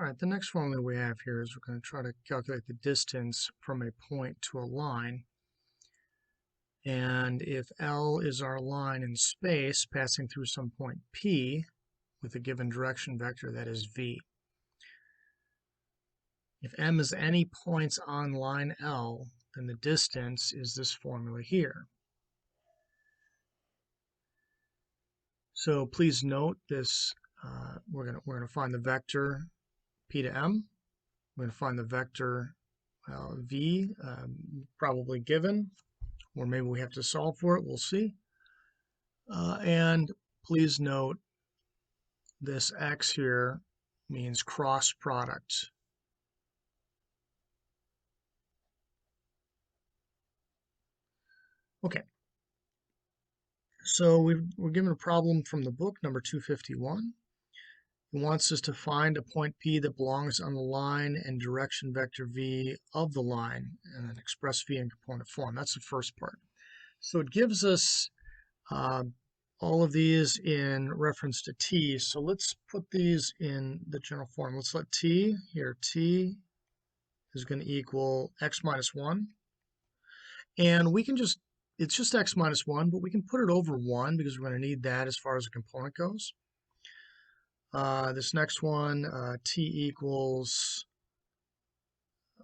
All right, the next formula we have here is we're going to try to calculate the distance from a point to a line. And if L is our line in space passing through some point P with a given direction vector, that is V. If M is any points on line L, then the distance is this formula here. So please note this, we're going to find the vector P to M. We're going to find the vector V, probably given, or maybe we have to solve for it, we'll see. And please note this X here means cross product. Okay, so we're given a problem from the book, number 251. It wants us to find a point P that belongs on the line and direction vector V of the line, and then express V in component form. That's the first part. So it gives us all of these in reference to T. So let's put these in the general form. Let's let T here, T is going to equal X minus 1. And we can just, it's just X minus 1, but we can put it over 1 because we're going to need that as far as the component goes. This next one, T equals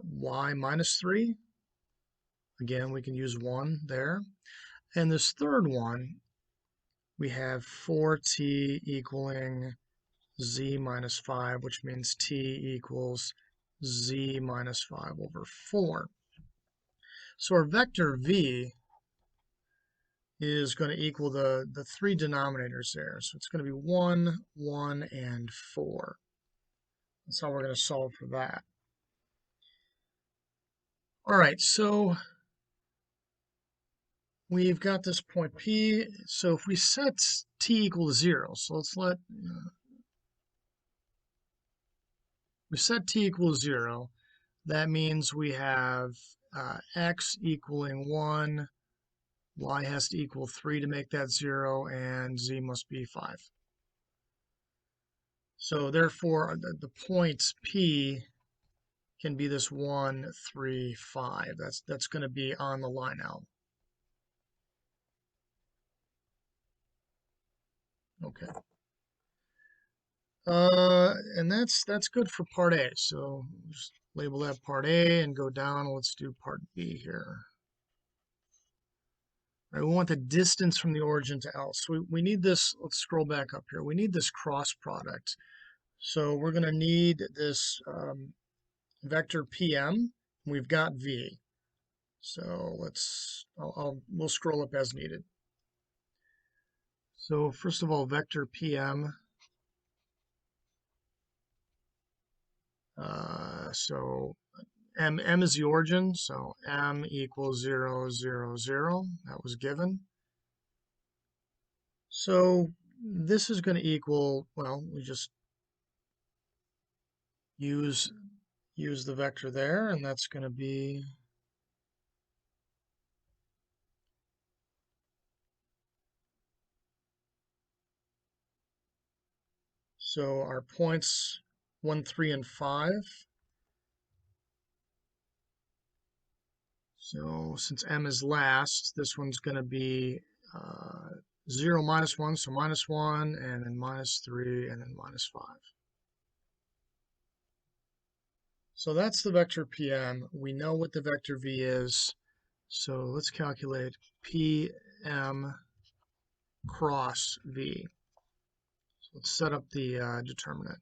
Y minus 3. Again, we can use 1 there. And this third one, we have 4t equaling z minus 5, which means t equals z minus 5 over 4. So our vector v is going to equal the three denominators there. So it's going to be 1, 1, and 4. That's how we're going to solve for that. All right, so we've got this point P. So if we set t equal to 0, so let's let we set t equals 0. That means we have x equaling 1, y has to equal 3 to make that 0, and z must be 5. So therefore, the points P can be this 1, 3, 5. That's going to be on the line L. Okay. And that's good for part A. So just label that part A and go down. Let's do part B here. All right, we want the distance from the origin to L. So we need this. Let's scroll back up here. We need this cross product. So we're going to need this vector PM. We've got V. So we'll scroll up as needed. So first of all, vector PM. So M is the origin, so M equals 0, 0, 0. That was given. So this is going to equal, well, we just use the vector there, and that's going to be so our points 1, 3, and 5. So since M is last, this one's going to be 0, minus 1, so minus 1, and then minus 3, and then minus 5. So that's the vector PM. We know what the vector V is. So let's calculate PM cross V. So let's set up the determinant.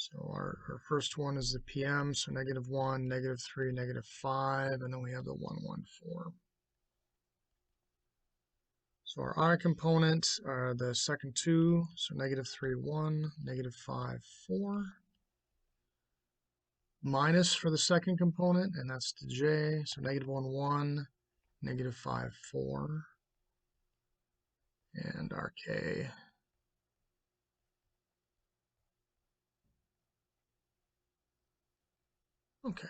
So our first one is the PM, so -1, -3, -5, and then we have the 1, 1, 4. So our I components are the second two, so -3, 1, -5, 4. Minus for the second component, and that's the J, so -1, 1, -5, 4, and our K. Okay.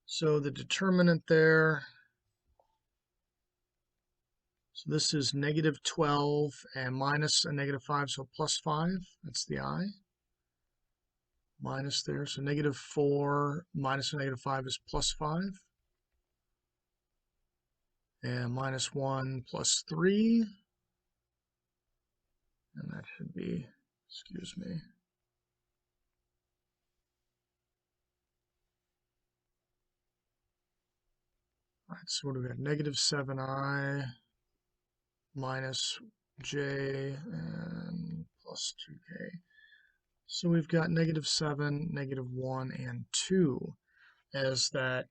So the determinant there, So this is negative 12 and minus a negative 5, so plus 5. That's the I. Minus there, so negative 4 minus a negative 5 is plus 5. And minus 1 plus 3. And that should be, excuse me. All right, so what do we got? Negative 7i minus j and plus 2k. So we've got negative 7, negative 1, and 2 as that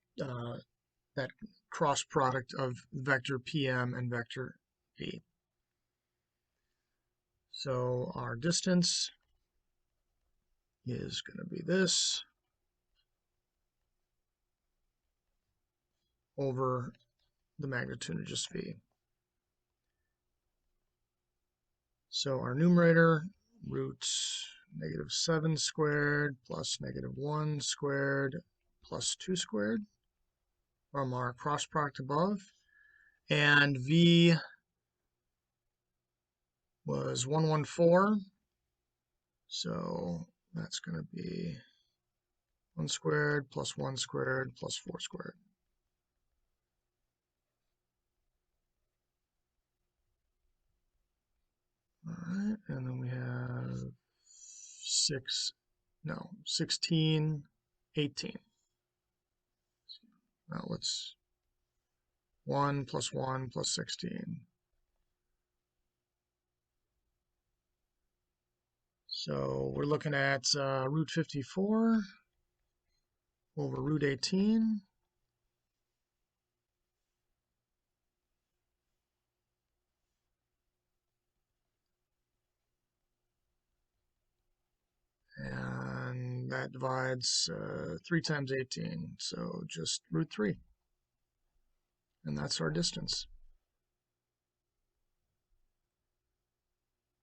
cross product of vector PM and vector V. So our distance is going to be this over the magnitude of just V. So our numerator, root negative 7 squared plus negative 1 squared plus 2 squared from our cross product above. And V was 114. So that's going to be 1 squared plus 1 squared plus 4 squared. All right, and then we have 16, 18. Now let's 1 plus 1 plus 16. So we're looking at root 54 over root 18. And that divides 3 times 18, so just root 3. And that's our distance.